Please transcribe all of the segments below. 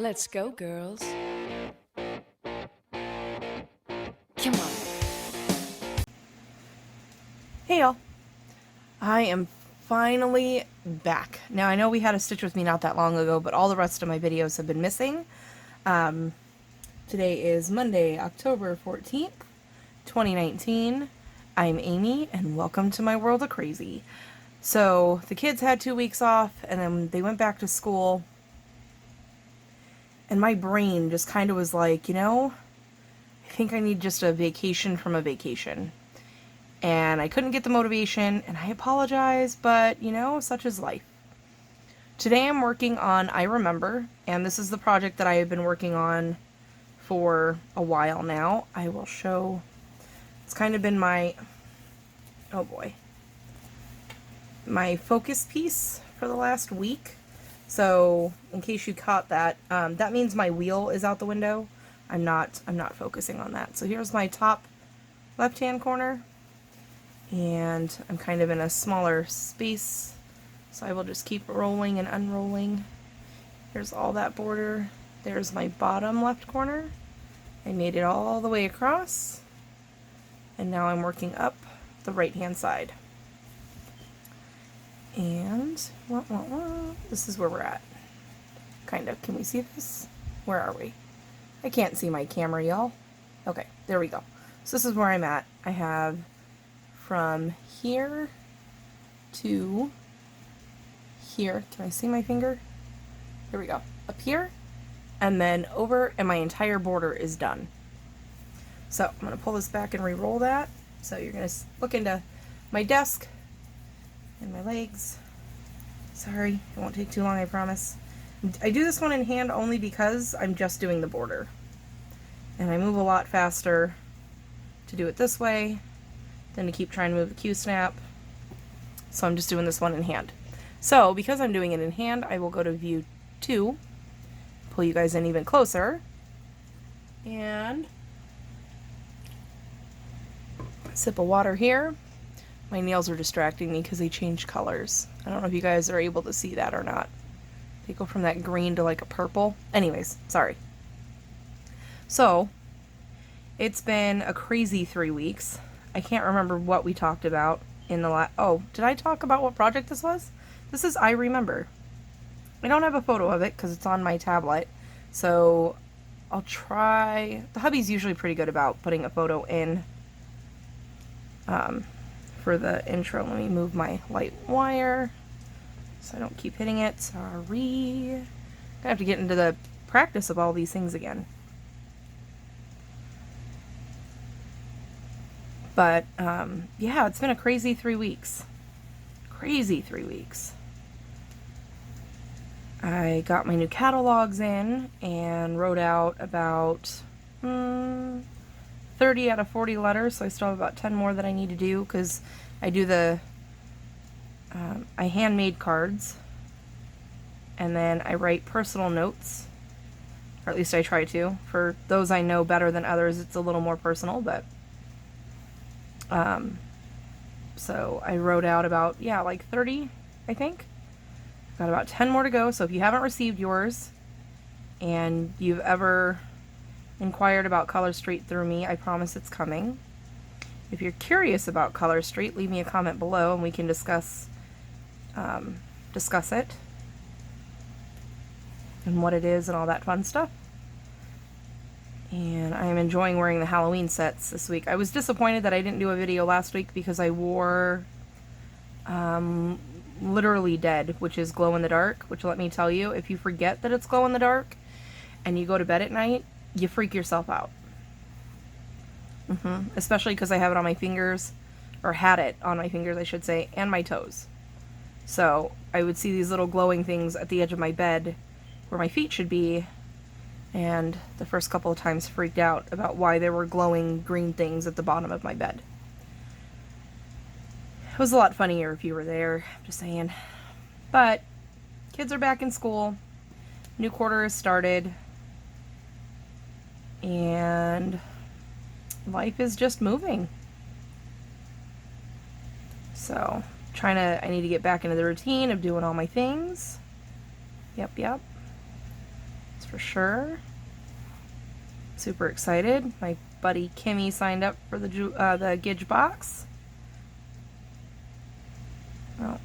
Let's go, girls. Come on. Hey y'all, I am finally back. Now I know we had a Stitch With Me not that long ago, but all the rest of my videos have been missing. Today is Monday, October 14th, 2019. I'm Amy, and welcome to my world of crazy. So, the kids had 2 weeks off, and then they went back to school, and my brain just kind of was like, I think I need just a vacation from a vacation. And I couldn't get the motivation, and I apologize, but, such is life. Today I'm working on I Remember, and this is the project that I have been working on for a while now. I will show, it's kind of been my, oh boy, my focus piece for the last week. So, in case you caught that, that means my wheel is out the window. I'm not focusing on that. So here's my top left-hand corner, and I'm kind of in a smaller space, so I will just keep rolling and unrolling. Here's all that border. There's my bottom left corner. I made it all the way across, and now I'm working up the right-hand side. And this is where we're at. Kind of. Can we see this? Where are we? I can't see my camera, y'all. Okay, there we go. So this is where I'm at. I have from here to here. Can I see my finger? Here we go. Up here, and then over, and my entire border is done. So I'm going to pull this back and re-roll that. So you're going to look into my desk and my legs. Sorry, it won't take too long, I promise. I do this one in hand only because I'm just doing the border. And I move a lot faster to do it this way than to keep trying to move the Q-snap. So I'm just doing this one in hand. So because I'm doing it in hand, I will go to view 2, pull you guys in even closer, and a sip of water here. My nails are distracting me because they change colors. I don't know if you guys are able to see that or not. They go from that green to like a purple. Anyways, sorry. So, it's been a crazy 3 weeks. I can't remember what we talked about in the last... Oh, did I talk about what project this was? This is I Remember. I don't have a photo of it because it's on my tablet. So, I'll try... The hubby's usually pretty good about putting a photo in for the intro. Let me move my light wire so I don't keep hitting it. Sorry. I have to get into the practice of all these things again. But, yeah, it's been a crazy 3 weeks. Crazy 3 weeks. I got my new catalogs in and wrote out about 30 out of 40 letters, so I still have about 10 more that I need to do, because I do the, I handmade cards, and then I write personal notes, or at least I try to. For those I know better than others, it's a little more personal, but, so I wrote out about, yeah, like 30, I think. Got about 10 more to go, so if you haven't received yours, and you've ever inquired about Color Street through me, I promise it's coming. If you're curious about Color Street, leave me a comment below and we can discuss it and what it is and all that fun stuff. And I am enjoying wearing the Halloween sets this week. I was disappointed that I didn't do a video last week because I wore Literally Dead, which is glow in the dark, which, let me tell you, if you forget that it's glow in the dark and you go to bed at night, you freak yourself out. Especially because I have it on my fingers, or had it on my fingers, I should say, and my toes. So I would see these little glowing things at the edge of my bed where my feet should be, and the first couple of times freaked out about why there were glowing green things at the bottom of my bed. It was a lot funnier if you were there, just saying. But kids are back in school, new quarter has started, and life is just moving. So, I need to get back into the routine of doing all my things. Yep. That's for sure. Super excited. My buddy Kimmy signed up for the Gidge box. Oh,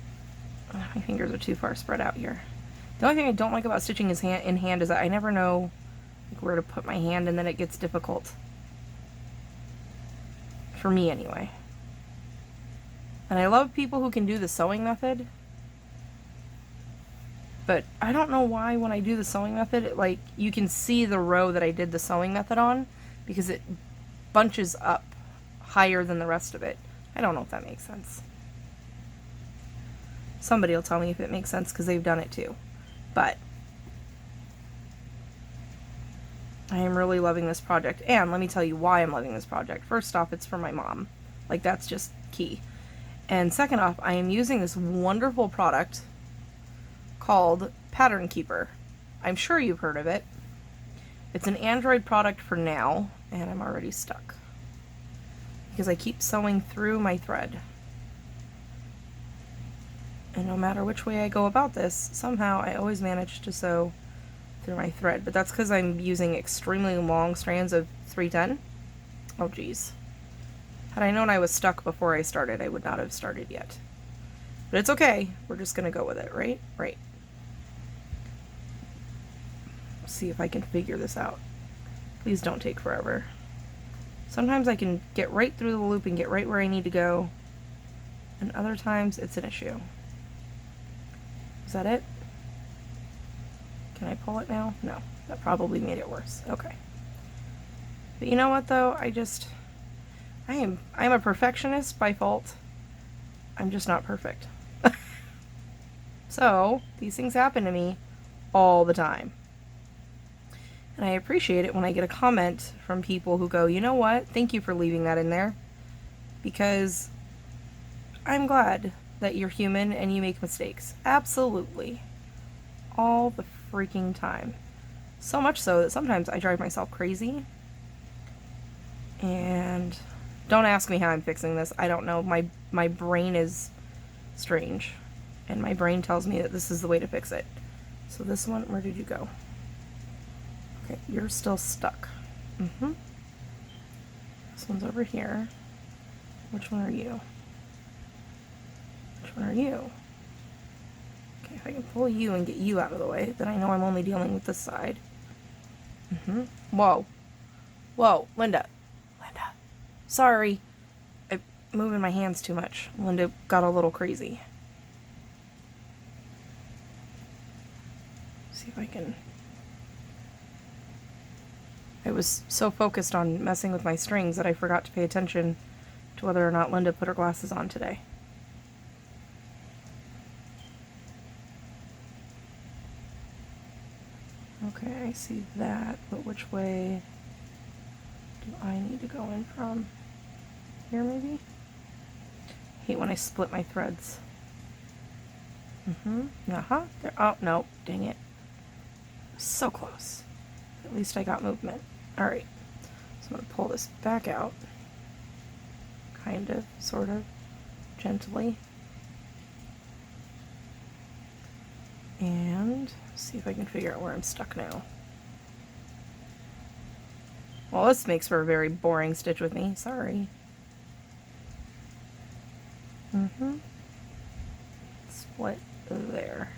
my fingers are too far spread out here. The only thing I don't like about stitching in hand is that I never know like, where to put my hand, and then it gets difficult. For me, anyway. And I love people who can do the sewing method. But I don't know why when I do the sewing method, like, you can see the row that I did the sewing method on because it bunches up higher than the rest of it. I don't know if that makes sense. Somebody will tell me if it makes sense because they've done it too. But I am really loving this project. And let me tell you why I'm loving this project. First off, it's for my mom. Like, that's just key. And second off, I am using this wonderful product called Pattern Keeper. I'm sure you've heard of it. It's an Android product for now, and I'm already stuck because I keep sewing through my thread. And no matter which way I go about this, somehow I always manage to sew through my thread. But that's because I'm using extremely long strands of 310. Oh geez. Had I known I was stuck before I started, I would not have started yet. But it's okay. We're just going to go with it, right? Right. See if I can figure this out. Please don't take forever. Sometimes I can get right through the loop and get right where I need to go, and other times it's an issue. Is that it? Can I pull it now? No, that probably made it worse. Okay. But you know what though? I'm a perfectionist by fault. I'm just not perfect. So these things happen to me all the time. And I appreciate it when I get a comment from people who go, you know what? Thank you for leaving that in there. Because I'm glad that you're human and you make mistakes. Absolutely. All the freaking time. So much so that sometimes I drive myself crazy. And don't ask me how I'm fixing this. I don't know. My brain is strange. And my brain tells me that this is the way to fix it. So this one, where did you go? Okay, you're still stuck. This one's over here. Which one are you? Which one are you? Okay, if I can pull you and get you out of the way, then I know I'm only dealing with this side. Whoa. Whoa, Linda. Linda. Sorry. I'm moving my hands too much. Linda got a little crazy. See if I can... I was so focused on messing with my strings that I forgot to pay attention to whether or not Linda put her glasses on today. Okay, I see that, but which way do I need to go in from? Here, maybe? I hate when I split my threads. There. Oh, no, dang it. So close. At least I got movement. Alright, so I'm going to pull this back out. Kind of, sort of, gently. And see if I can figure out where I'm stuck now. Well, this makes for a very boring stitch with me. Sorry. Split there.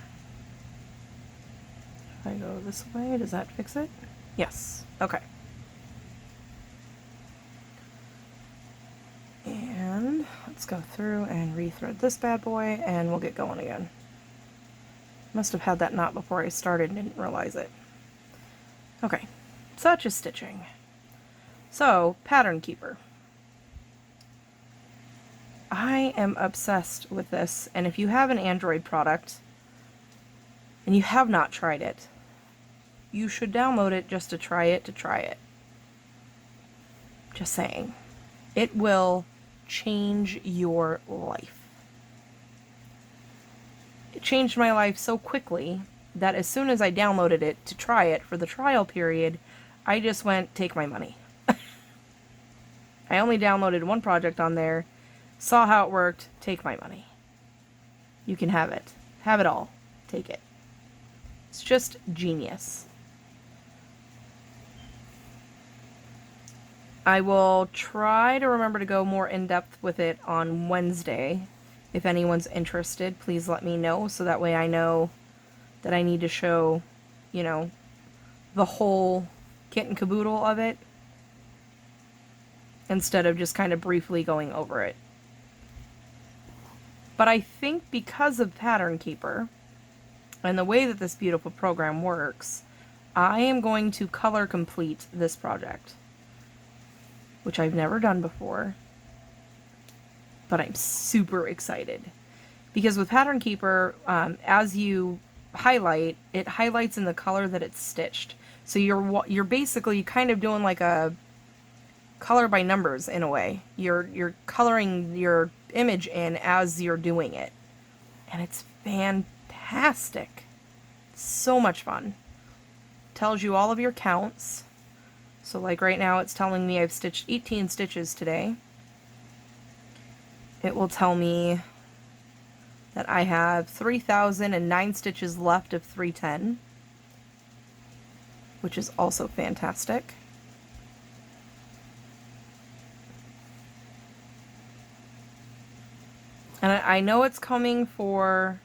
If I go this way, does that fix it? Yes. Okay. And let's go through and rethread this bad boy, and we'll get going again. Must have had that knot before I started and didn't realize it. Okay. Such is stitching. So, Pattern Keeper. I am obsessed with this, and if you have an Android product and you have not tried it, you should download it just to try it Just saying. It will change your life. It changed my life so quickly that as soon as I downloaded it to try it for the trial period, I just went, take my money. I only downloaded one project on there, saw how it worked, take my money. You can have it. Have it all. Take it. It's just genius. I will try to remember to go more in depth with it on Wednesday. If anyone's interested, please let me know so that way I know that I need to show, you know, the whole kit and caboodle of it instead of just kind of briefly going over it. But I think because of Pattern Keeper and the way that this beautiful program works, I am going to color complete this project, which I've never done before, but I'm super excited. Because with Pattern Keeper, as you highlight, it highlights in the color that it's stitched. So you're basically kind of doing like a color by numbers in a way. You're coloring your image in as you're doing it. And it's fantastic. So much fun. Tells you all of your counts. So like right now it's telling me I've stitched 18 stitches today. It will tell me that I have 3,009 stitches left of 310, which is also fantastic. And I know it's coming for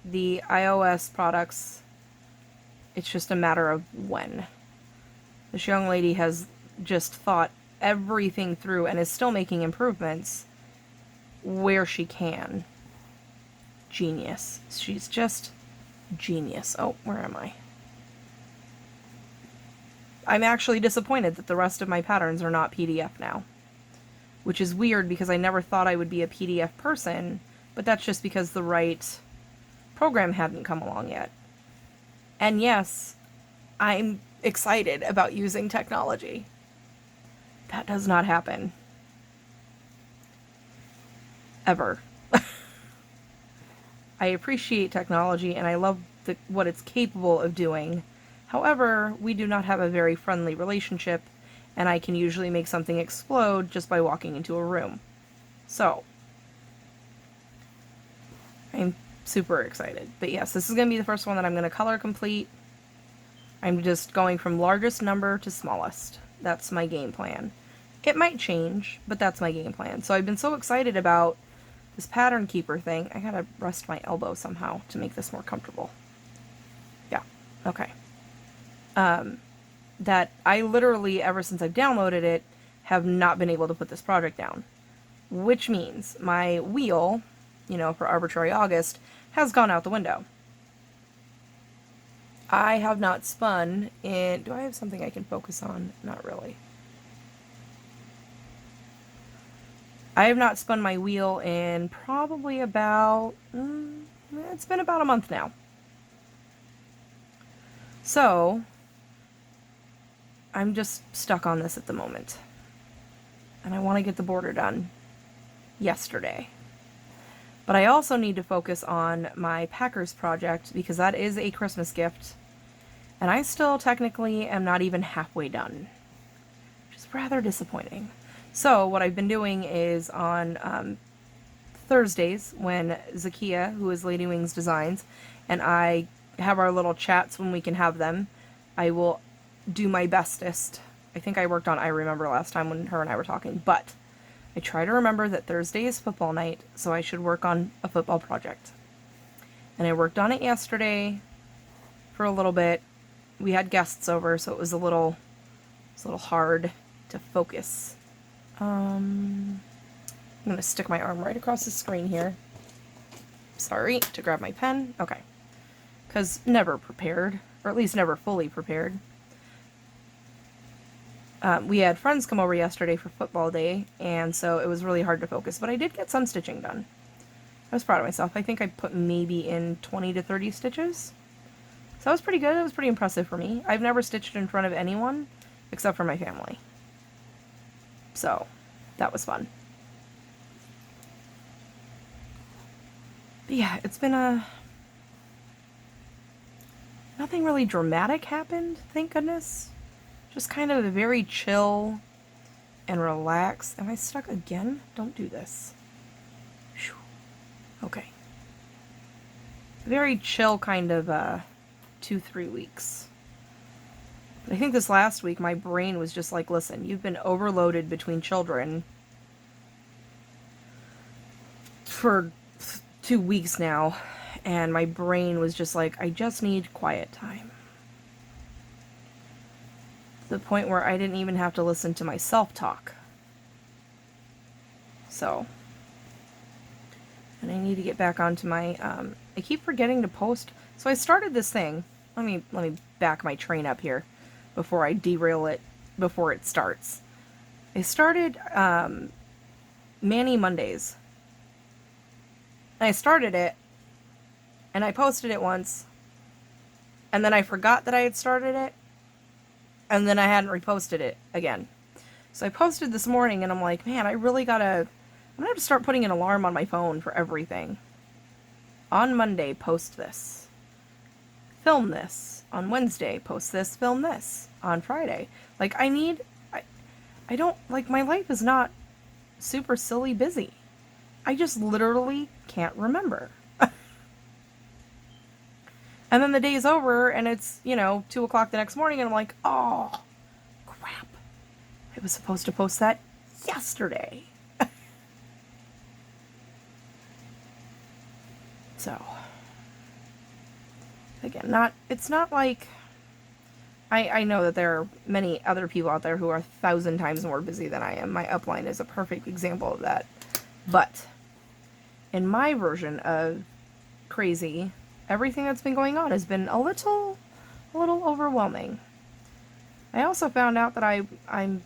the iOS products. It's just a matter of when. This young lady has just thought everything through and is still making improvements where she can. Genius. She's just genius. Oh, where am I? I'm actually disappointed that the rest of my patterns are not PDF now. Which is weird because I never thought I would be a PDF person, but that's just because the right program hadn't come along yet. And yes, I'm excited about using technology. That does not happen. Ever. I appreciate technology and I love what it's capable of doing. However, we do not have a very friendly relationship, and I can usually make something explode just by walking into a room. So, I'm super excited. But yes, this is going to be the first one that I'm going to color complete. I'm just going from largest number to smallest. That's my game plan. It might change, but that's my game plan. So I've been so excited about this Pattern Keeper thing. I gotta rest my elbow somehow to make this more comfortable. Yeah, okay. That I literally, ever since I've downloaded it, have not been able to put this project down. Which means my wheel, for Arbitrary August, has gone out the window. I have not spun in... Do I have something I can focus on? Not really. I have not spun my wheel in probably about... it's been about a month now. So, I'm just stuck on this at the moment. And I want to get the border done yesterday. But I also need to focus on my Packers project because that is a Christmas gift. And I still technically am not even halfway done, which is rather disappointing. So what I've been doing is on Thursdays when Zakia, who is Lady Wings Designs, and I have our little chats when we can have them, I will do my bestest. I think I worked on I Remember last time when her and I were talking, but I try to remember that Thursday is football night, so I should work on a football project. And I worked on it yesterday for a little bit. We had guests over, so it was a little hard to focus. I'm going to stick my arm right across the screen here. Sorry, to grab my pen. Okay. Because never prepared, or at least never fully prepared. We had friends come over yesterday for football day, and so it was really hard to focus, but I did get some stitching done. I was proud of myself. I think I put maybe in 20 to 30 stitches. So that was pretty good. It was pretty impressive for me. I've never stitched in front of anyone except for my family. So, that was fun. But yeah, it's been nothing really dramatic happened, thank goodness. Just kind of a very chill and relaxed. Am I stuck again? Don't do this. Whew. Okay. Very chill kind of 2-3 weeks. But I think this last week my brain was just like, listen, you've been overloaded between children for 2 weeks now, and my brain was just like, I just need quiet time. To the point where I didn't even have to listen to myself talk. So, and I need to get back onto my, I keep forgetting to post. So I started this thing. Let me back my train up here before I derail it before it starts. I started, Mondays. I started it, and I posted it once, and then I forgot that I had started it, and then I hadn't reposted it again. So I posted this morning, and I'm like, man, I'm gonna have to start putting an alarm on my phone for everything. On Monday, post this. Film this. On Wednesday, post this, film this. On Friday. Like, I don't, like, my life is not super silly busy. I just literally can't remember. And then the day's over, and it's, 2 o'clock the next morning, and I'm like, oh, crap. I was supposed to post that yesterday. So, again, it's not like, I know that there are many other people out there who are 1,000 times more busy than I am. My upline is a perfect example of that. But, in my version of crazy, everything that's been going on has been a little overwhelming. I also found out that I'm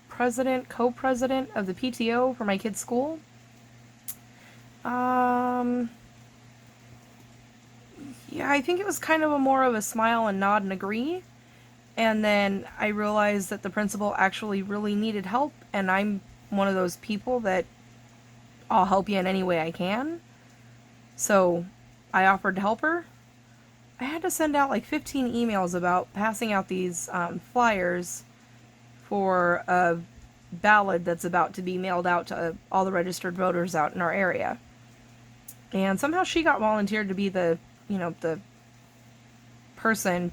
co-president of the PTO for my kids' school. Yeah, I think it was kind of more of a smile and nod and agree. And then I realized that the principal actually really needed help, and I'm one of those people that I'll help you in any way I can. So I offered to help her. I had to send out like 15 emails about passing out these flyers for a ballot that's about to be mailed out to all the registered voters out in our area. And somehow she got volunteered to be the person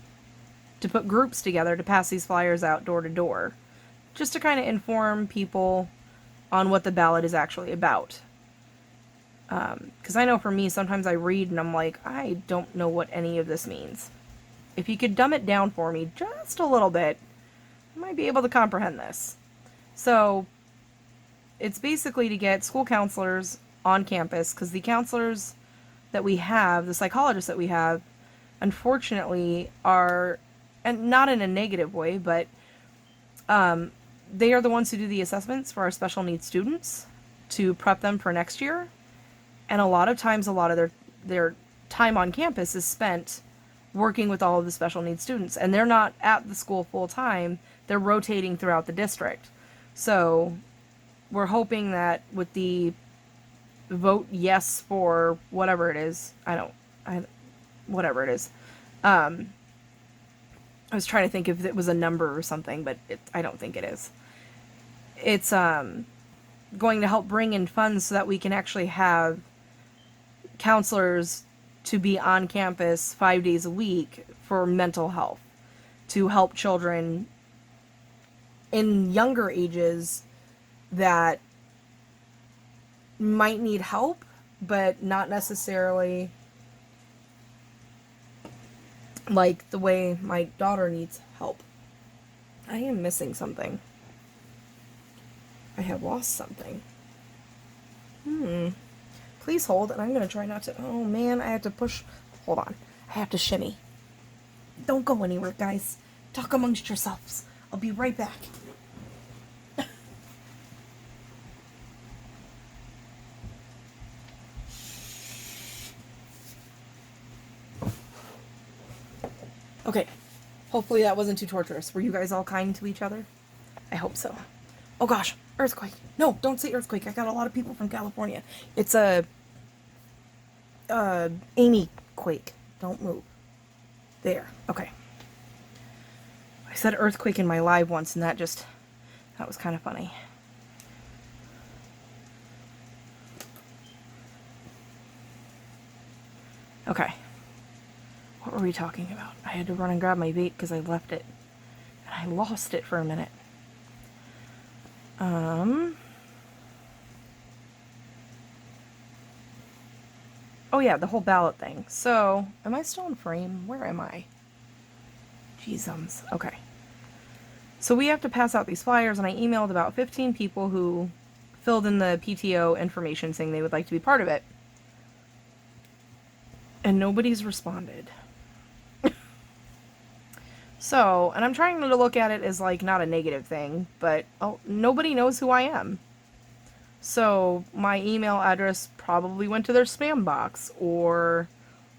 to put groups together to pass these flyers out door to door, just to kind of inform people on what the ballot is actually about. Because I know for me, sometimes I read and I'm like, I don't know what any of this means. If you could dumb it down for me just a little bit, I might be able to comprehend this. So, it's basically to get school counselors on campus, because the counselors that we have, the psychologists that we have, unfortunately are, and not in a negative way, but they are the ones who do the assessments for our special needs students to prep them for next year. And a lot of times, a lot of their time on campus is spent working with all of the special needs students. And they're not at the school full time, they're rotating throughout the district. So we're hoping that with the vote yes for whatever it is, whatever it is. I was trying to think if it was a number or something, but I don't think it is. It's going to help bring in funds so that we can actually have counselors to be on campus 5 days a week for mental health, to help children in younger ages that might need help, but not necessarily like the way my daughter needs help. I am missing something. I have lost something. Please hold, and I'm going to try not to... Oh, man, I have to push... Hold on. I have to shimmy. Don't go anywhere, guys. Talk amongst yourselves. I'll be right back. Okay. Hopefully that wasn't too torturous. Were you guys all kind to each other? I hope so. Oh gosh, earthquake. No, don't say earthquake. I got a lot of people from California. It's a Amy quake. Don't move. There. Okay. I said earthquake in my live once, and that was kind of funny. Okay. What were we talking about? I had to run and grab my vape because I left it I lost it for a minute. Oh yeah, the whole ballot thing. So, am I still in frame? Where am I? Jeezums. Okay. So we have to pass out these flyers, and I emailed about 15 people who filled in the PTO information saying they would like to be part of it. And nobody's responded. So, and I'm trying to look at it as like not a negative thing, but nobody knows who I am. So my email address probably went to their spam box, or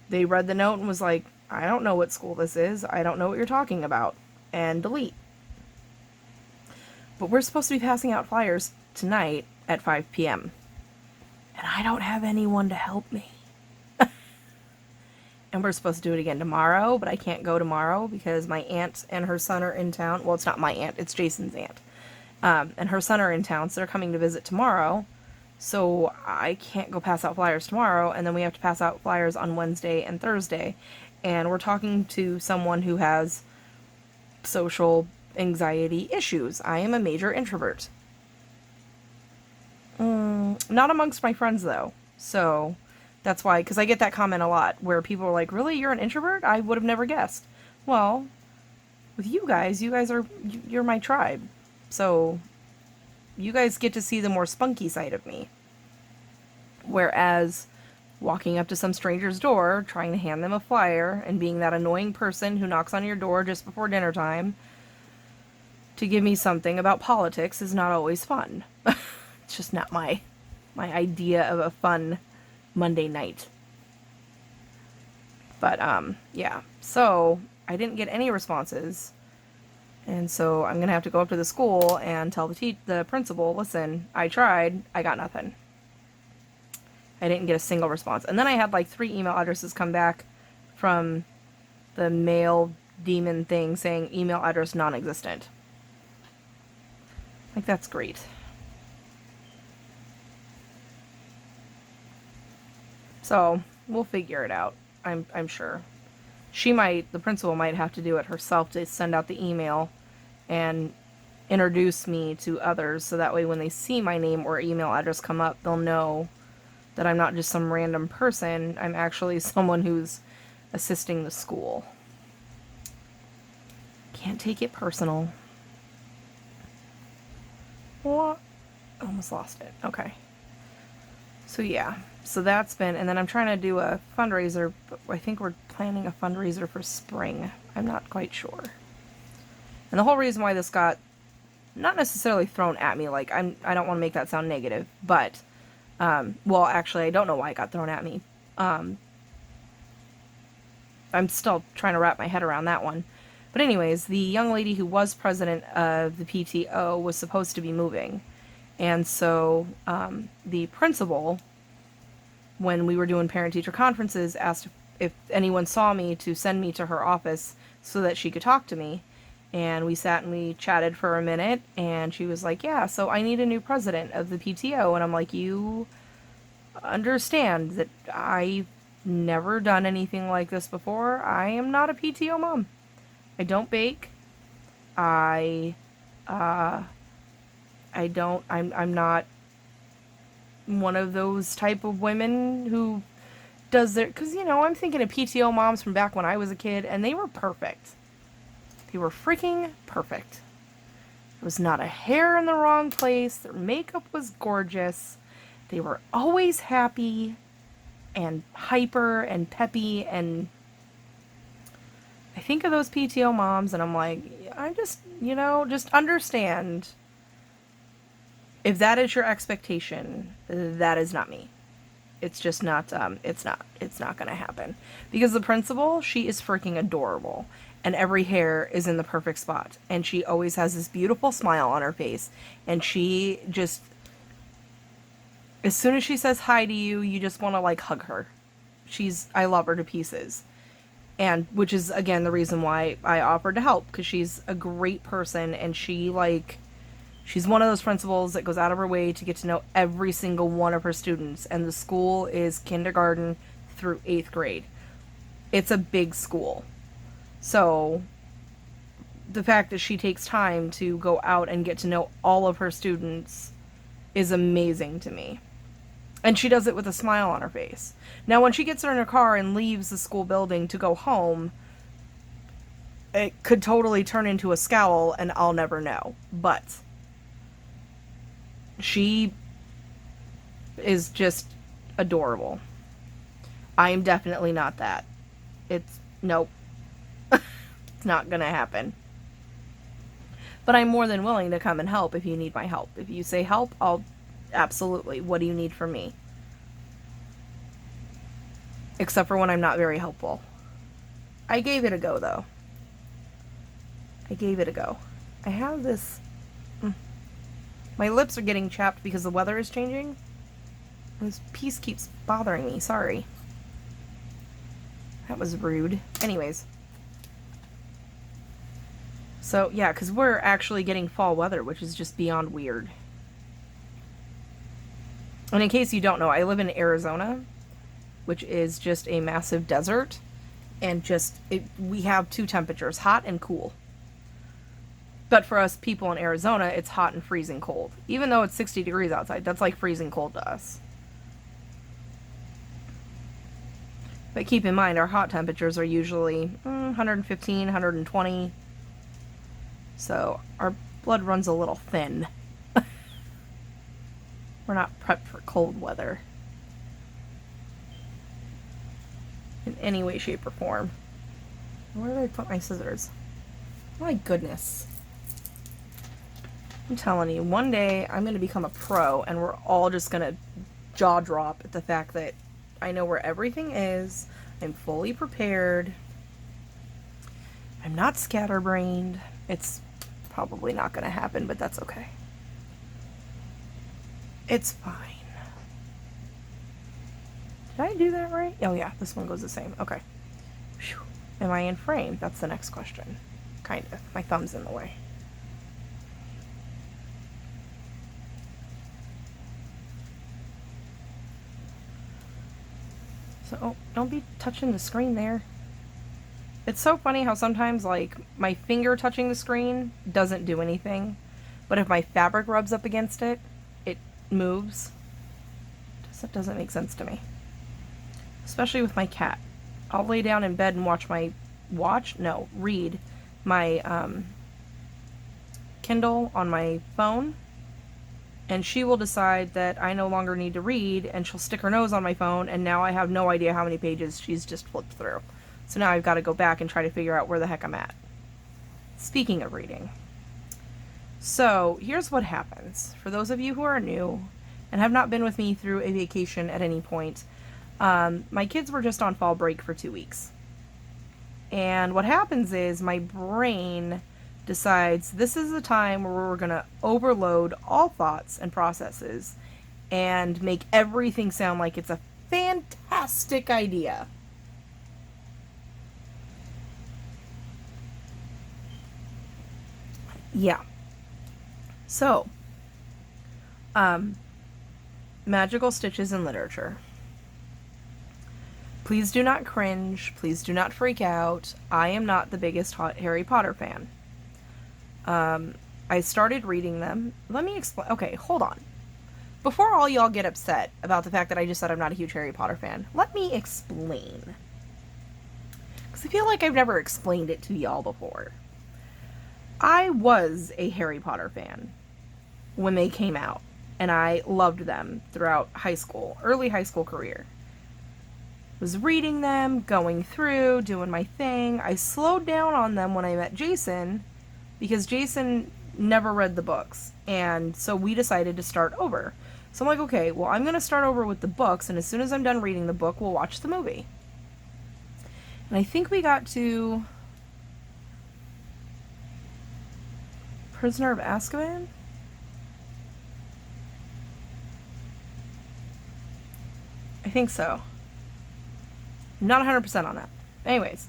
they read the note and was like, I don't know what school this is. I don't know what you're talking about. And delete. But we're supposed to be passing out flyers tonight at 5 p.m. And I don't have anyone to help me. And we're supposed to do it again tomorrow, but I can't go tomorrow because my aunt and her son are in town. Well, it's not my aunt, it's Jason's aunt. And her son are in town, so they're coming to visit tomorrow. So I can't go pass out flyers tomorrow, and then we have to pass out flyers on Wednesday and Thursday. And we're talking to someone who has social anxiety issues. I am a major introvert. Not amongst my friends, though. So that's why, because I get that comment a lot where people are like, really, you're an introvert? I would have never guessed. Well, with you guys are, you're my tribe. So you guys get to see the more spunky side of me. Whereas walking up to some stranger's door, trying to hand them a flyer, and being that annoying person who knocks on your door just before dinner time to give me something about politics is not always fun. It's just not my idea of a fun Monday night. But yeah, so I didn't get any responses, and so I'm gonna have to go up to the school and tell the principal, listen, I tried, I got nothing. I didn't get a single response. And then I had like 3 email addresses come back from the mail demon thing saying email address non-existent. Like, that's great. So we'll figure it out. I'm sure. The principal might have to do it herself to send out the email and introduce me to others, so that way when they see my name or email address come up, they'll know that I'm not just some random person. I'm actually someone who's assisting the school. Can't take it personal. What? Almost lost it. Okay. So yeah. So that's been, and then I'm trying to do a fundraiser, but I think we're planning a fundraiser for spring. I'm not quite sure. And the whole reason why this got not necessarily thrown at me, like I don't want to make that sound negative, but well, actually, I don't know why it got thrown at me. I'm still trying to wrap my head around that one. But anyways, the young lady who was president of the PTO was supposed to be moving. And so the principal, when we were doing parent-teacher conferences, asked if anyone saw me to send me to her office so that she could talk to me. And we sat and we chatted for a minute, and she was like, yeah, so I need a new president of the PTO. And I'm like, you understand that I've never done anything like this before. I am not a PTO mom. I don't bake. I'm not one of those type of women who does their, because, I'm thinking of PTO moms from back when I was a kid, and they were perfect. They were freaking perfect. There was not a hair in the wrong place. Their makeup was gorgeous. They were always happy and hyper and peppy, and I think of those PTO moms and I'm like, I just, just understand, if that is your expectation, that is not me. It's just not, it's not gonna happen. Because the principal, she is freaking adorable. And every hair is in the perfect spot. And she always has this beautiful smile on her face. And she just, as soon as she says hi to you, you just want to like hug her. I love her to pieces. And which is, again, the reason why I offered to help. Because she's a great person, and she's one of those principals that goes out of her way to get to know every single one of her students. And the school is kindergarten through 8th grade. It's a big school. So the fact that she takes time to go out and get to know all of her students is amazing to me. And she does it with a smile on her face. Now, when she gets in her car and leaves the school building to go home, it could totally turn into a scowl and I'll never know. But she is just adorable. I am definitely not that. Nope. It's not gonna happen. But I'm more than willing to come and help if you need my help. If you say help, I'll absolutely. What do you need from me? Except for when I'm not very helpful. I gave it a go, though. I gave it a go. I have this... My lips are getting chapped because the weather is changing. This piece keeps bothering me. Sorry. That was rude. Anyways. So, yeah, because we're actually getting fall weather, which is just beyond weird. And in case you don't know, I live in Arizona, which is just a massive desert. And we have two temperatures, hot and cool. But for us people in Arizona, it's hot and freezing cold. Even though it's 60 degrees outside, that's like freezing cold to us. But keep in mind, our hot temperatures are usually 115, 120. So our blood runs a little thin. We're not prepped for cold weather. In any way, shape, or form. Where did I put my scissors? My goodness. I'm telling you, one day I'm going to become a pro and we're all just going to jaw drop at the fact that I know where everything is. I'm fully prepared. I'm not scatterbrained. It's probably not going to happen, but that's okay. It's fine. Did I do that right? Oh yeah, this one goes the same. Okay. Whew. Am I in frame? That's the next question. Kind of. My thumb's in the way. So, oh, don't be touching the screen there. It's so funny how sometimes, like, my finger touching the screen doesn't do anything. But if my fabric rubs up against it, it moves. That doesn't make sense to me. Especially with my cat. I'll lay down in bed and read my Kindle on my phone. And she will decide that I no longer need to read, and she'll stick her nose on my phone, and now I have no idea how many pages she's just flipped through. So now I've got to go back and try to figure out where the heck I'm at. Speaking of reading. So, here's what happens. For those of you who are new and have not been with me through a vacation at any point, my kids were just on fall break for 2 weeks. And what happens is my brain decides this is the time where we're going to overload all thoughts and processes and make everything sound like it's a fantastic idea. Yeah. So, magical stitches in literature. Please do not cringe. Please do not freak out. I am not the biggest Harry Potter fan. I started reading them. Let me explain. Okay, hold on. Before all y'all get upset about the fact that I just said I'm not a huge Harry Potter fan, let me explain. Because I feel like I've never explained it to y'all before. I was a Harry Potter fan when they came out, and I loved them throughout high school, early high school career. Was reading them, going through, doing my thing. I slowed down on them when I met Jason, because Jason never read the books, and so we decided to start over. So I'm like, okay, well, I'm going to start over with the books, and as soon as I'm done reading the book, we'll watch the movie. And I think we got to Prisoner of Azkaban? I think so. I'm not 100% on that. Anyways.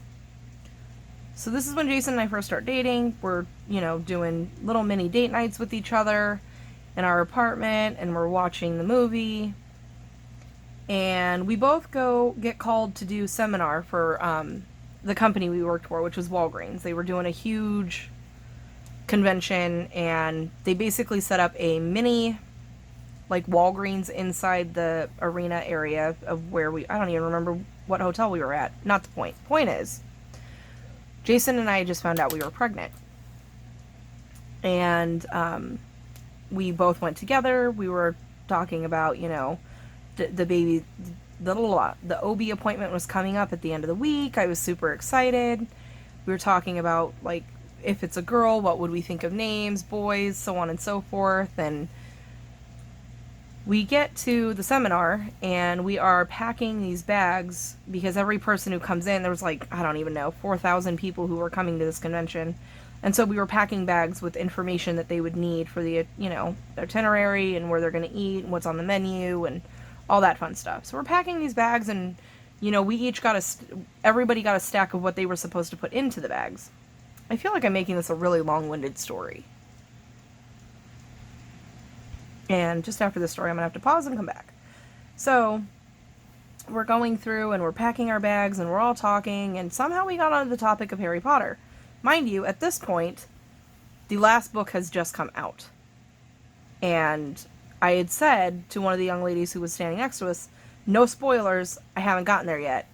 So this is when Jason and I first start dating. We're, doing little mini date nights with each other in our apartment, and we're watching the movie. And we both get called to do seminar for the company we worked for, which was Walgreens. They were doing a huge convention, and they basically set up a mini, like, Walgreens inside the arena area of where I don't even remember what hotel we were at. Not the point. Point is, Jason and I just found out we were pregnant. And we both went together. We were talking about, the baby, the OB appointment was coming up at the end of the week. I was super excited. We were talking about, like, if it's a girl, what would we think of names, boys, so on and so forth. And we get to the seminar, and we are packing these bags because every person who comes in, there was, like, I don't even know, 4,000 people who were coming to this convention. And so we were packing bags with information that they would need for the, itinerary and where they're going to eat and what's on the menu and all that fun stuff. So we're packing these bags, and, we each everybody got a stack of what they were supposed to put into the bags. I feel like I'm making this a really long-winded story. And just after this story, I'm going to have to pause and come back. So we're going through and we're packing our bags and we're all talking, and somehow we got onto the topic of Harry Potter. Mind you, at this point, the last book has just come out. And I had said to one of the young ladies who was standing next to us, no spoilers, I haven't gotten there yet.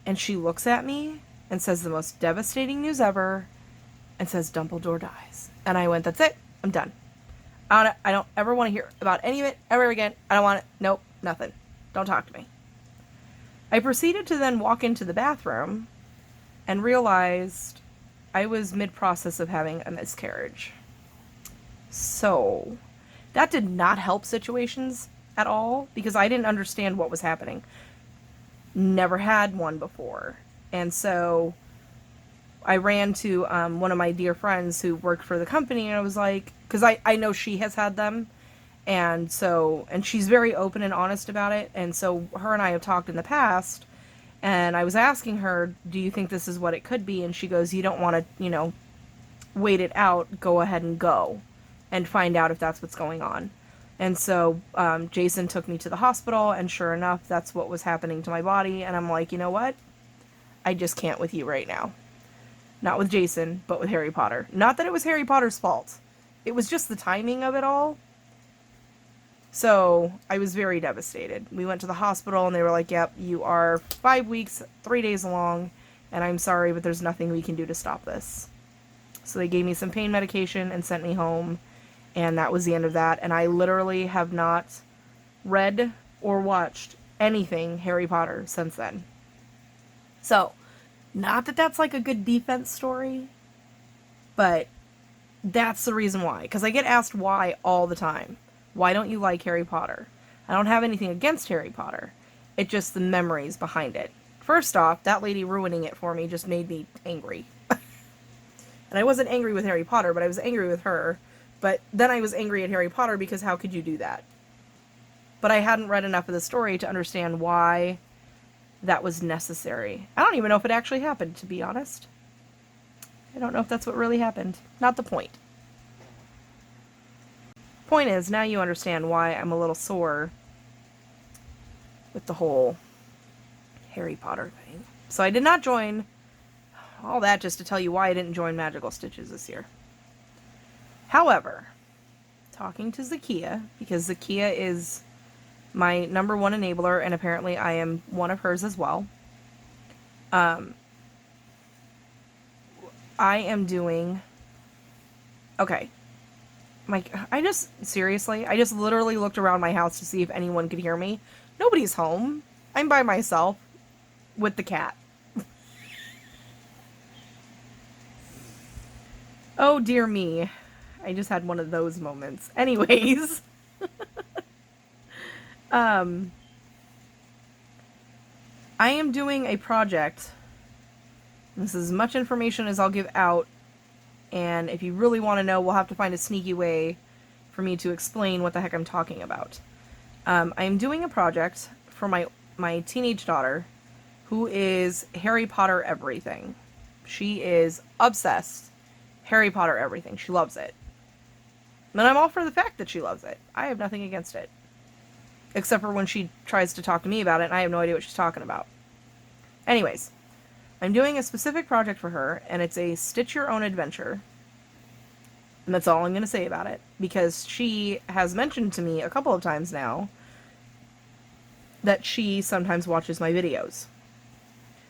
And she looks at me and says the most devastating news ever, and says Dumbledore dies. And I went, that's it, I'm done. I don't ever want to hear about any of it ever again. I don't want it. Nope, nothing. Don't talk to me. I proceeded to then walk into the bathroom and realized I was mid-process of having a miscarriage. So that did not help situations at all because I didn't understand what was happening. Never had one before. And so I ran to one of my dear friends who worked for the company, and I was like, because I know she has had them, and she's very open and honest about it, and so her and I have talked in the past, and I was asking her, do you think this is what it could be? And she goes, you don't want to, wait it out, go ahead and go, and find out if that's what's going on. And so Jason took me to the hospital, and sure enough, that's what was happening to my body, and I'm like, you know what? I just can't with you right now. Not with Jason, but with Harry Potter. Not that it was Harry Potter's fault. It was just the timing of it all. So I was very devastated. We went to the hospital and they were like, yep, you are 5 weeks, 3 days along, and I'm sorry, but there's nothing we can do to stop this. So they gave me some pain medication and sent me home, and that was the end of that. And I literally have not read or watched anything Harry Potter since then. So, not that that's like a good defense story, but that's the reason why. Because I get asked why all the time. Why don't you like Harry Potter? I don't have anything against Harry Potter. It's just the memories behind it. First off, that lady ruining it for me just made me angry. And I wasn't angry with Harry Potter, but I was angry with her. But then I was angry at Harry Potter because how could you do that? But I hadn't read enough of the story to understand why that was necessary. I don't even know if it actually happened, to be honest. I don't know if that's what really happened. Not the point. Point is, now you understand why I'm a little sore with the whole Harry Potter thing. So I did not join. All that just to tell you why I didn't join Magical Stitches this year. However, talking to Zakiya, because Zakiya is my number one enabler, and apparently I am one of hers as well. I am doing... Okay. I just literally looked around my house to see if anyone could hear me. Nobody's home. I'm by myself with the cat. Oh, dear me. I just had one of those moments. Anyways. I am doing a project. This is as much information as I'll give out. And if you really want to know, we'll have to find a sneaky way for me to explain what the heck I'm talking about. I am doing a project for my teenage daughter, who is Harry Potter everything. She is obsessed. Harry Potter everything. She loves it. And I'm all for the fact that she loves it. I have nothing against it. Except for when she tries to talk to me about it, and I have no idea what she's talking about. Anyways, I'm doing a specific project for her, and it's a Stitch Your Own Adventure. And that's all I'm going to say about it, because she has mentioned to me a couple of times now that she sometimes watches my videos.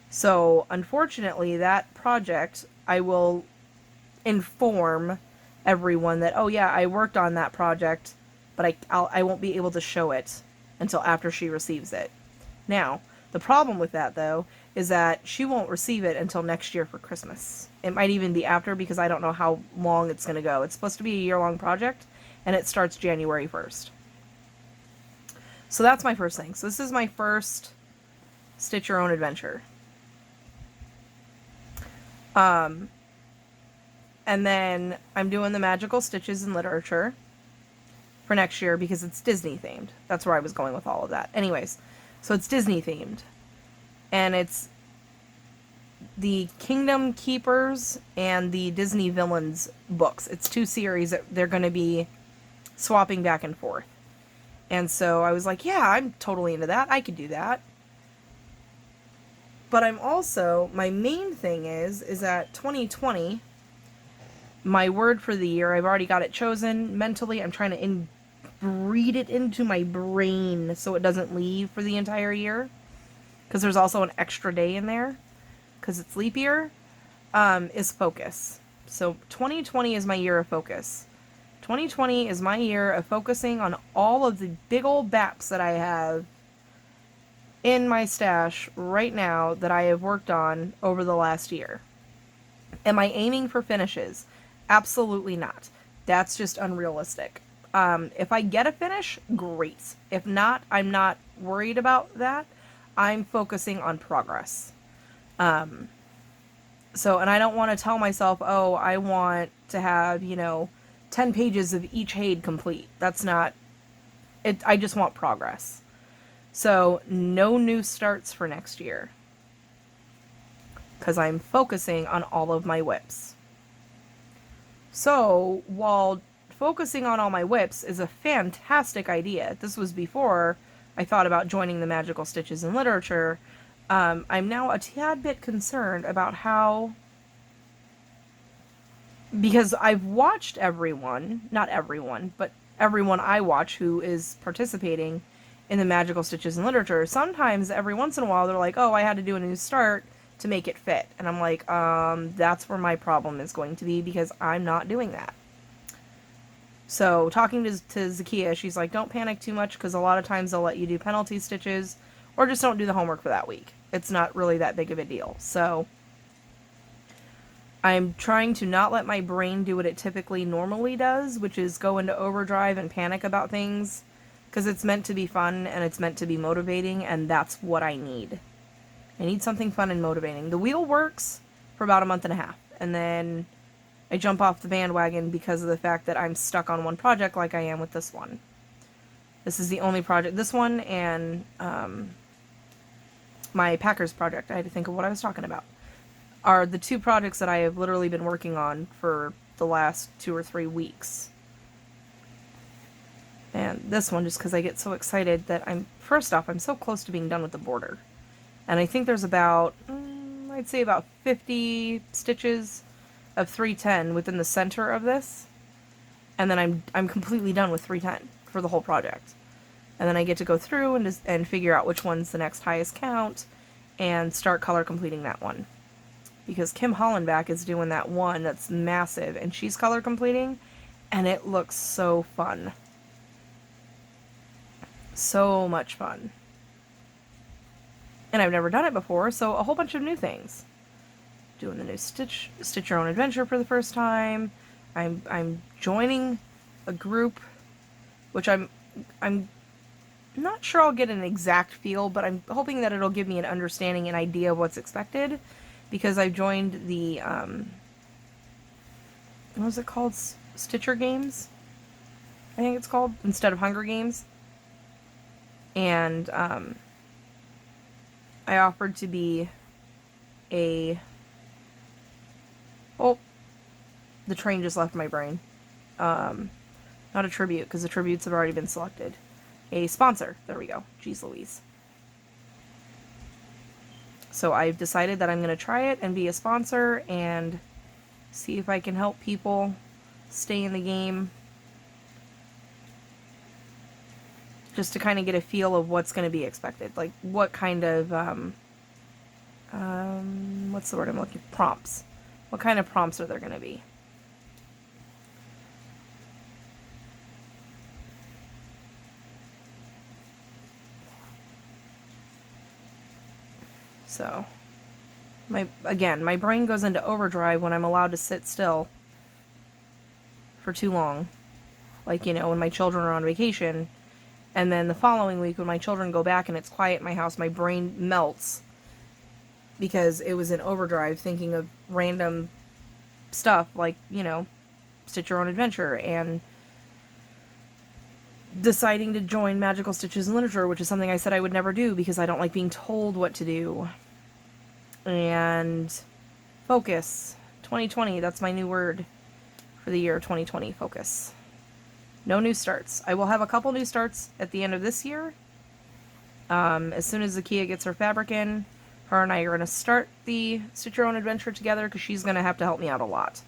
So, unfortunately, that project, I will inform everyone that, oh yeah, I worked on that project, but I won't be able to show it until after she receives it. Now, the problem with that, though, is that she won't receive it until next year for Christmas. It might even be after, because I don't know how long it's going to go. It's supposed to be a year-long project, and it starts January 1st. So that's my first thing. So this is my first Stitch Your Own Adventure. And then I'm doing the Magical Stitches in Literature for next year because it's Disney themed. That's where I was going with all of that. Anyways, so it's Disney themed. And it's the Kingdom Keepers and the Disney Villains books. It's 2 series that they're going to be swapping back and forth. And so I was like, yeah, I'm totally into that. I could do that. But I'm also, my main thing is that 2020, my word for the year, I've already got it chosen mentally. I'm trying to breed it into my brain so it doesn't leave for the entire year. Because there's also an extra day in there, because it's leap year, is focus. So 2020 is my year of focus. 2020 is my year of focusing on all of the big old BAPs that I have in my stash right now that I have worked on over the last year. Am I aiming for finishes? Absolutely not. That's just unrealistic. If I get a finish, great. If not, I'm not worried about that. I'm focusing on progress. And I don't want to tell myself, oh, I want to have, 10 pages of each HAED complete. That's not it. I just want progress. So no new starts for next year, because I'm focusing on all of my whips. So while focusing on all my whips is a fantastic idea, this was before I thought about joining the Magical Stitches in Literature, I'm now a tad bit concerned about how, because I've watched everyone, not everyone, but everyone I watch who is participating in the Magical Stitches in Literature, sometimes every once in a while they're like, oh, I had to do a new start to make it fit. And I'm like, that's where my problem is going to be, because I'm not doing that. So talking to Zakia, she's like, don't panic too much, because a lot of times they'll let you do penalty stitches, or just don't do the homework for that week. It's not really that big of a deal. So I'm trying to not let my brain do what it typically normally does, which is go into overdrive and panic about things, because it's meant to be fun and it's meant to be motivating, and that's what I need. I need something fun and motivating. The wheel works for about a month and a half, and then I jump off the bandwagon because of the fact that I'm stuck on one project like I am with this one. This is the only project, this one and my Packers project, I had to think of what I was talking about, are the 2 projects that I have literally been working on for the last 2 or 3 weeks. And this one, just because I get so excited that first off, I'm so close to being done with the border. And I think there's about, I'd say about 50 stitches of 310 within the center of this. And then I'm completely done with 310 for the whole project. And then I get to go through and figure out which one's the next highest count and start color completing that one. Because Kim Hollenbach is doing that one that's massive, and she's color completing, and it looks so fun. So much fun. And I've never done it before, so a whole bunch of new things. Doing the new Stitch Your Own Adventure for the first time. I'm joining a group, which I'm not sure I'll get an exact feel, but I'm hoping that it'll give me an understanding and idea of what's expected, because I've joined the what was it called? Stitcher Games, I think it's called, instead of Hunger Games. And I offered to be the train just left my brain. Not a tribute, because the tributes have already been selected. A sponsor. There we go. Jeez Louise. So I've decided that I'm going to try it and be a sponsor and see if I can help people stay in the game. Just to kind of get a feel of what's going to be expected. Like, what kind of, what's the word I'm looking for? Prompts. What kind of prompts are there going to be? So, my brain goes into overdrive when I'm allowed to sit still for too long. Like, when my children are on vacation, and then the following week when my children go back and it's quiet in my house, my brain melts because it was in overdrive thinking of random stuff like, Stitch Your Own Adventure and deciding to join Magical Stitches in Literature, which is something I said I would never do because I don't like being told what to do. And focus. 2020, that's my new word for the year 2020, focus. No new starts. I will have a couple new starts at the end of this year. As soon as Zakiya gets her fabric in, her and I are going to start the Stitch Your Own Adventure together because she's going to have to help me out a lot.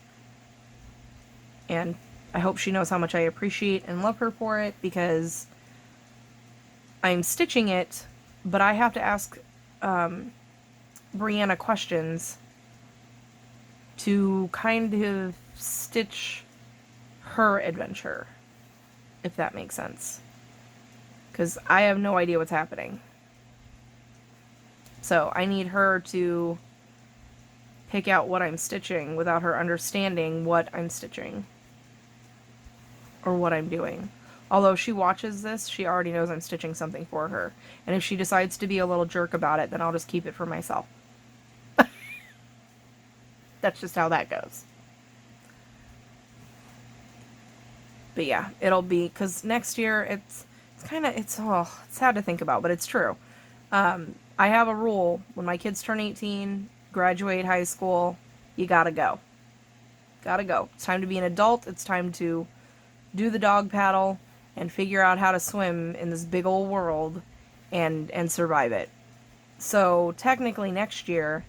And I hope she knows how much I appreciate and love her for it because I'm stitching it, but I have to ask Brianna questions to kind of stitch her adventure, if that makes sense. Because I have no idea what's happening. So I need her to pick out what I'm stitching without her understanding what I'm stitching. Or what I'm doing. Although she watches this, she already knows I'm stitching something for her. And if she decides to be a little jerk about it, then I'll just keep it for myself. That's just how that goes. But yeah, it'll be, because next year it's sad to think about, but it's true. I have a rule: when my kids turn 18, graduate high school, you gotta go. Gotta go. It's time to be an adult. It's time to do the dog paddle and figure out how to swim in this big old world and survive it. So technically next year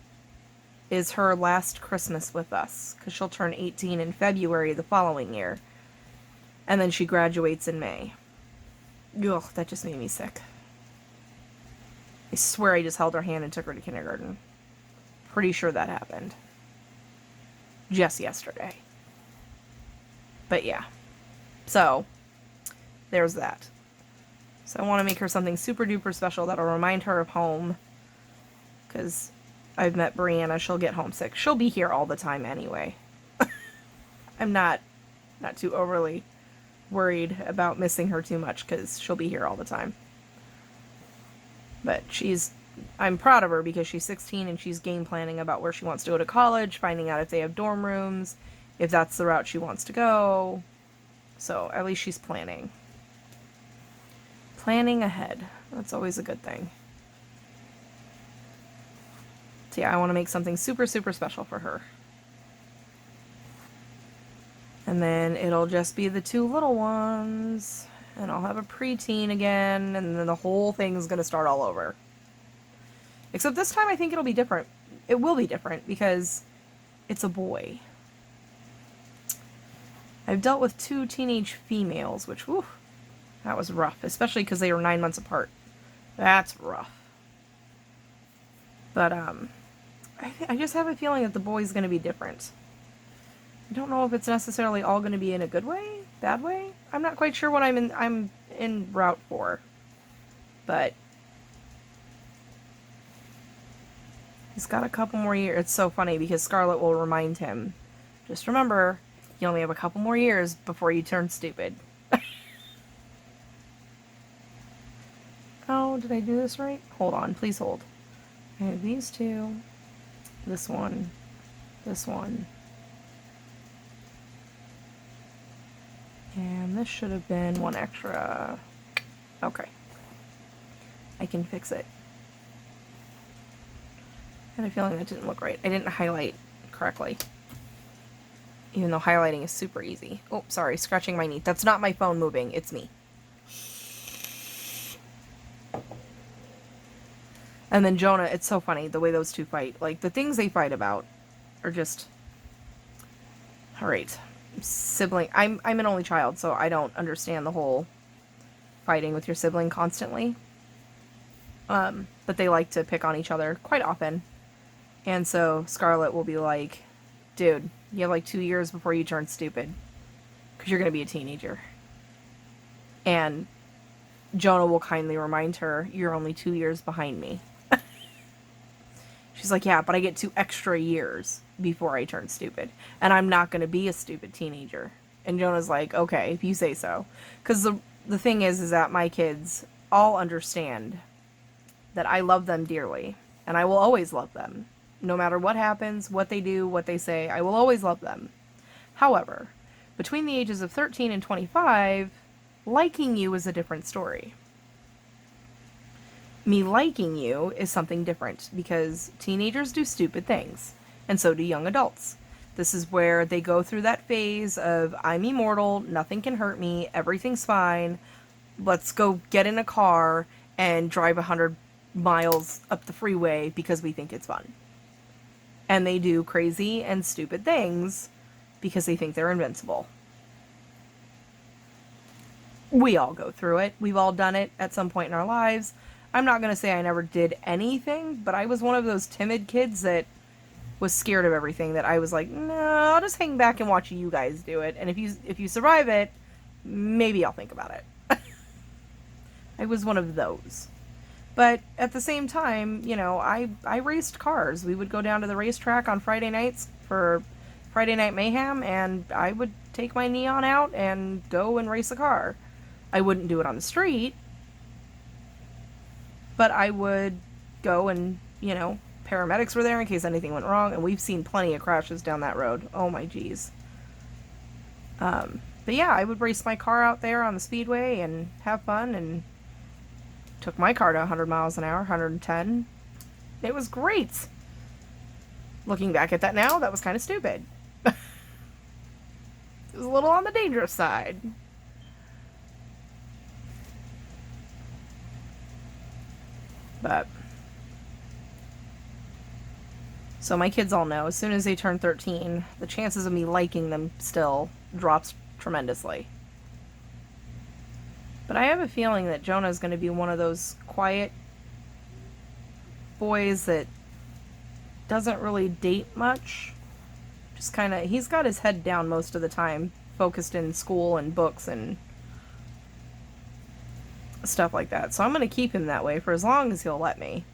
is her last Christmas with us because she'll turn 18 in February the following year. And then she graduates in May. Ugh, that just made me sick. I swear I just held her hand and took her to kindergarten. Pretty sure that happened. Just yesterday. But yeah. So, there's that. So I want to make her something super duper special that'll remind her of home. Because I've met Brianna, she'll get homesick. She'll be here all the time anyway. I'm not too overly worried about missing her too much because she'll be here all the time. But I'm proud of her because she's 16 and she's game planning about where she wants to go to college, finding out if they have dorm rooms, if that's the route she wants to go. So at least she's planning. Planning ahead. That's always a good thing. So yeah, I want to make something super, super special for her. And then it'll just be the two little ones. And I'll have a preteen again. And then the whole thing's going to start all over. Except this time I think it'll be different. It will be different because it's a boy. I've dealt with 2 teenage females, which, whew, that was rough. Especially because they were 9 months apart. That's rough. But, I just have a feeling that the boy's going to be different. I don't know if it's necessarily all going to be in a good way, bad way. I'm not quite sure what I'm in route for. But he's got a couple more years. It's so funny because Scarlett will remind him, just remember, you only have a couple more years before you turn stupid. Oh, did I do this right? Hold on, please hold. I have these 2. This one. This one. And this should have been 1 extra. Okay. I can fix it. I had a feeling that didn't look right. I didn't highlight correctly. Even though highlighting is super easy. Oh, sorry, scratching my knee. That's not my phone moving, it's me. And then Jonah, it's so funny the way those two fight. Like, the things they fight about are just... Alright. sibling. I'm an only child, so I don't understand the whole fighting with your sibling constantly. But they like to pick on each other quite often. And so Scarlett will be like, dude, you have like 2 years before you turn stupid. Because you're going to be a teenager. And Jonah will kindly remind her, you're only 2 years behind me. She's like, yeah, but I get 2 extra years before I turn stupid. And I'm not going to be a stupid teenager. And Jonah's like, okay, if you say so. Because the thing is that my kids all understand that I love them dearly. And I will always love them. No matter what happens, what they do, what they say, I will always love them. However, between the ages of 13 and 25, liking you is a different story. Me liking you is something different because teenagers do stupid things, and so do young adults. This is where they go through that phase of, I'm immortal, nothing can hurt me, everything's fine, let's go get in a car and drive 100 miles up the freeway because we think it's fun. And they do crazy and stupid things because they think they're invincible. We all go through it. We've all done it at some point in our lives. I'm not going to say I never did anything, but I was one of those timid kids that was scared of everything, that I was like, no, I'll just hang back and watch you guys do it. And if you survive it, maybe I'll think about it. I was one of those. But at the same time, you know, I raced cars. We would go down to the racetrack on Friday nights for Friday Night Mayhem, and I would take my neon out and go and race a car. I wouldn't do it on the street, but I would go and, you know, paramedics were there in case anything went wrong, and we've seen plenty of crashes down that road. Oh my geez. But yeah, I would race my car out there on the speedway and have fun, and took my car to 100 miles an hour, 110. It was great. Looking back at that now, that was kind of stupid. It was a little on the dangerous side. But so my kids all know, as soon as they turn 13, the chances of me liking them still drops tremendously. But I have a feeling that Jonah is going to be one of those quiet boys that doesn't really date much. Just kind of, he's got his head down most of the time, focused in school and books and stuff like that. So I'm going to keep him that way for as long as he'll let me.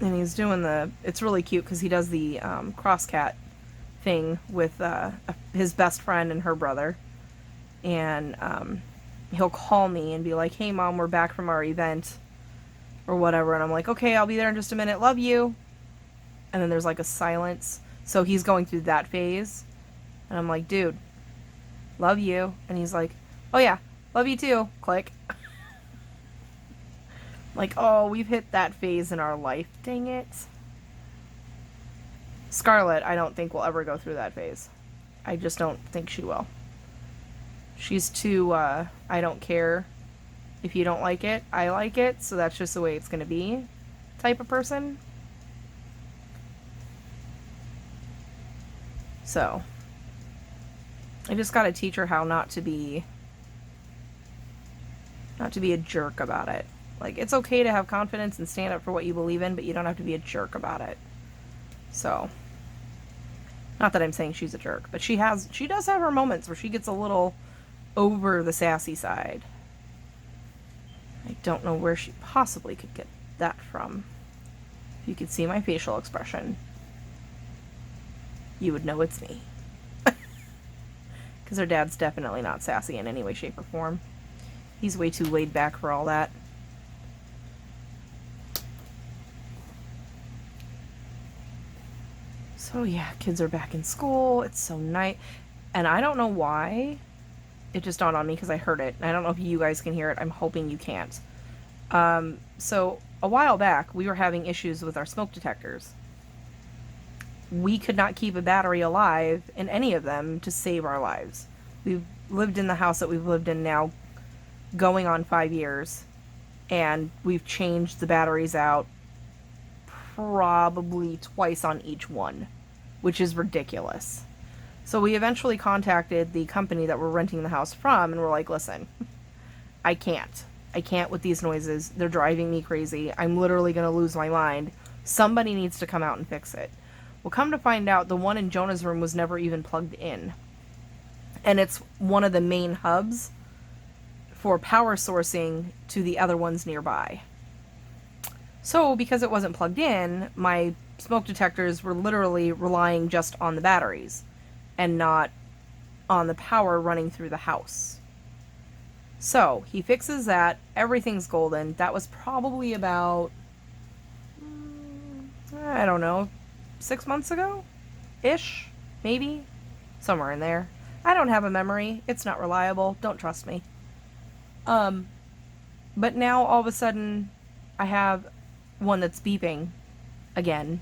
And he's doing it's really cute because he does the cross-cat thing with his best friend and her brother. And he'll call me and be like, hey mom, we're back from our event or whatever. And I'm like, okay, I'll be there in just a minute. Love you. And then there's like a silence. So he's going through that phase. And I'm like, dude, love you. And he's like, oh yeah, love you too. Click. Like, oh, we've hit that phase in our life. Dang it. Scarlett, I don't think will ever go through that phase. I just don't think she will. She's too, I don't care if you don't like it. I like it, so that's just the way it's going to be type of person. So, I just got to teach her how not to be a jerk about it. Like, it's okay to have confidence and stand up for what you believe in, but you don't have to be a jerk about it. So, not that I'm saying she's a jerk, but she does have her moments where she gets a little over the sassy side. I don't know where she possibly could get that from. If you could see my facial expression, you would know it's me. Because her dad's definitely not sassy in any way, shape, or form. He's way too laid back for all that. So yeah, kids are back in school. It's so nice. And I don't know why. It just dawned on me because I heard it. And I don't know if you guys can hear it. I'm hoping you can't. So a while back, we were having issues with our smoke detectors. We could not keep a battery alive in any of them to save our lives. We've lived in the house that we've lived in now going on 5 years. And we've changed the batteries out probably twice on each one. which is ridiculous. So we eventually contacted the company that we're renting the house from, and we're like, listen, I can't. I can't with these noises. They're driving me crazy. I'm literally going to lose my mind. Somebody needs to come out and fix it. Well, come to find out, the one in Jonah's room was never even plugged in. And it's one of the main hubs for power sourcing to the other ones nearby. So, because it wasn't plugged in, my smoke detectors were literally relying just on the batteries and not on the power running through the house. So, he fixes that. Everything's golden. That was probably about, I don't know, 6 months ago? Ish? Maybe? Somewhere in there. I don't have a memory. It's not reliable. Don't trust me. But now, all of a sudden, I have one that's beeping again.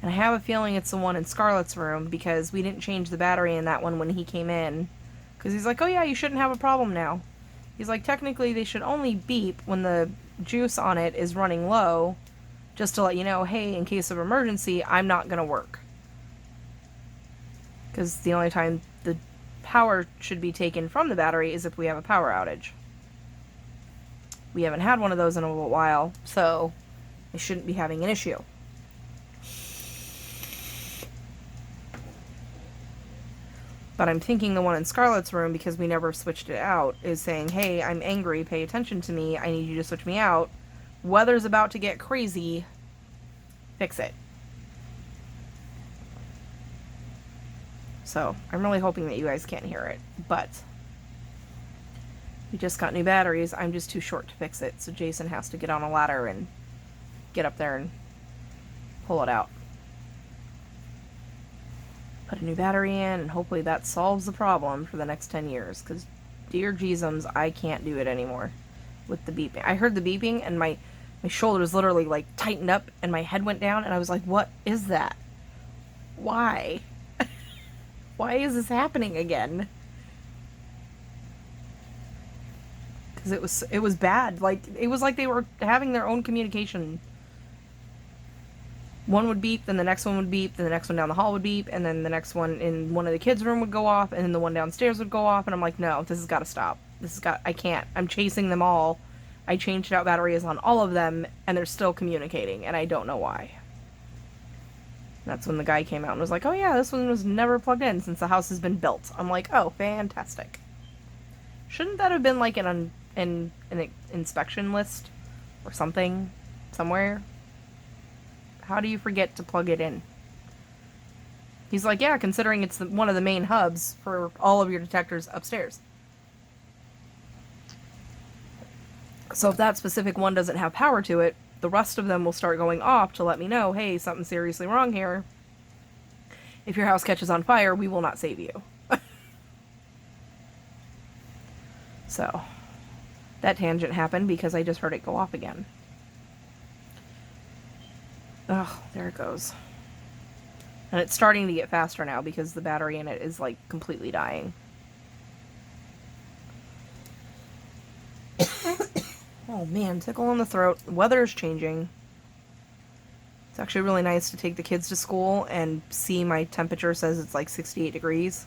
And I have a feeling it's the one in Scarlett's room, because we didn't change the battery in that one when he came in. Because he's like, oh yeah, you shouldn't have a problem now. He's like, technically they should only beep when the juice on it is running low, just to let you know, hey, in case of emergency, I'm not going to work. Because the only time the power should be taken from the battery is if we have a power outage. We haven't had one of those in a little while, so I shouldn't be having an issue. But I'm thinking the one in Scarlett's room, because we never switched it out, is saying, hey, I'm angry, pay attention to me, I need you to switch me out. Weather's about to get crazy, fix it. So, I'm really hoping that you guys can't hear it, but we just got new batteries. I'm just too short to fix it, so Jason has to get on a ladder and get up there and pull it out. Put a new battery in, and hopefully that solves the problem for the next 10 years, because dear Jeezums, I can't do it anymore with the beeping. I heard the beeping, and my shoulders literally, like, tightened up, and my head went down, and I was like, what is that? Why? Why is this happening again? Because it was bad. Like, it was like they were having their own communication. One would beep, then the next one would beep, then the next one down the hall would beep, and then the next one in one of the kids' room would go off, and then the one downstairs would go off, and I'm like, no, this has got to stop. I can't. I'm chasing them all. I changed out batteries on all of them, and they're still communicating, and I don't know why. That's when the guy came out and was like, oh yeah, this one was never plugged in since the house has been built. I'm like, oh, fantastic. Shouldn't that have been like an inspection list or something somewhere? How do you forget to plug it in? He's like, yeah, considering it's one of the main hubs for all of your detectors upstairs. So if that specific one doesn't have power to it, the rest of them will start going off to let me know, hey, something's seriously wrong here. If your house catches on fire, we will not save you. So, that tangent happened because I just heard it go off again. Oh, there it goes. And it's starting to get faster now because the battery in it is, like, completely dying. Oh man, tickle in the throat. The weather is changing. It's actually really nice to take the kids to school and see my temperature says it's like 68 degrees.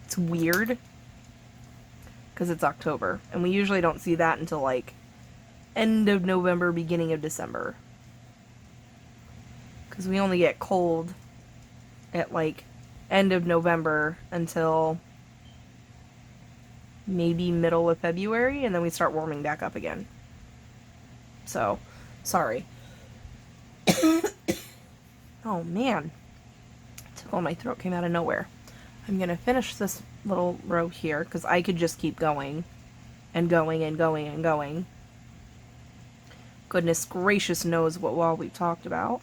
It's weird. Because it's October. And we usually don't see that until like end of November, beginning of December. Because we only get cold at like end of November until maybe middle of February, and then we start warming back up again. So, sorry. Oh man. Tickle in my throat came out of nowhere. I'm gonna finish this little row here, because I could just keep going. And going and going and going. Goodness gracious knows what all we've talked about.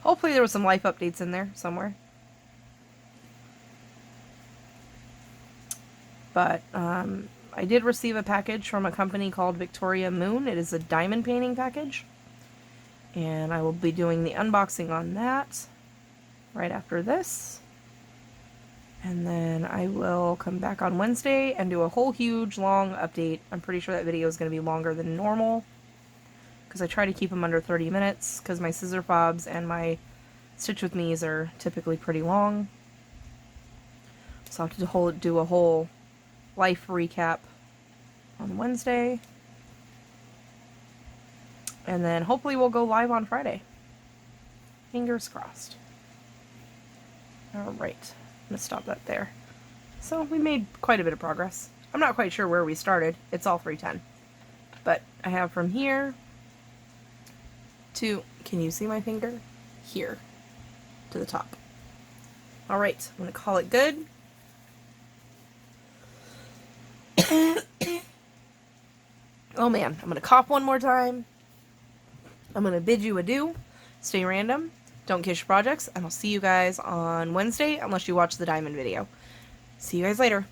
Hopefully there was some life updates in there somewhere. But, I did receive a package from a company called Victoria Moon. It is a diamond painting package. And I will be doing the unboxing on that right after this. And then I will come back on Wednesday and do a whole huge long update. I'm pretty sure that video is going to be longer than normal, because I try to keep them under 30 minutes, because my scissor fobs and my Stitch with me's are typically pretty long. So I'll have to do a whole life recap on Wednesday. And then hopefully we'll go live on Friday. Fingers crossed. Alright, I'm going to stop that there. So we made quite a bit of progress. I'm not quite sure where we started. It's all 310. But I have from here to, can you see my finger? Here to the top. Alright, I'm going to call it good. Oh man, I'm going to cough one more time. I'm going to bid you adieu. Stay random. Don't kiss your projects. And I'll see you guys on Wednesday unless you watch the diamond video. See you guys later.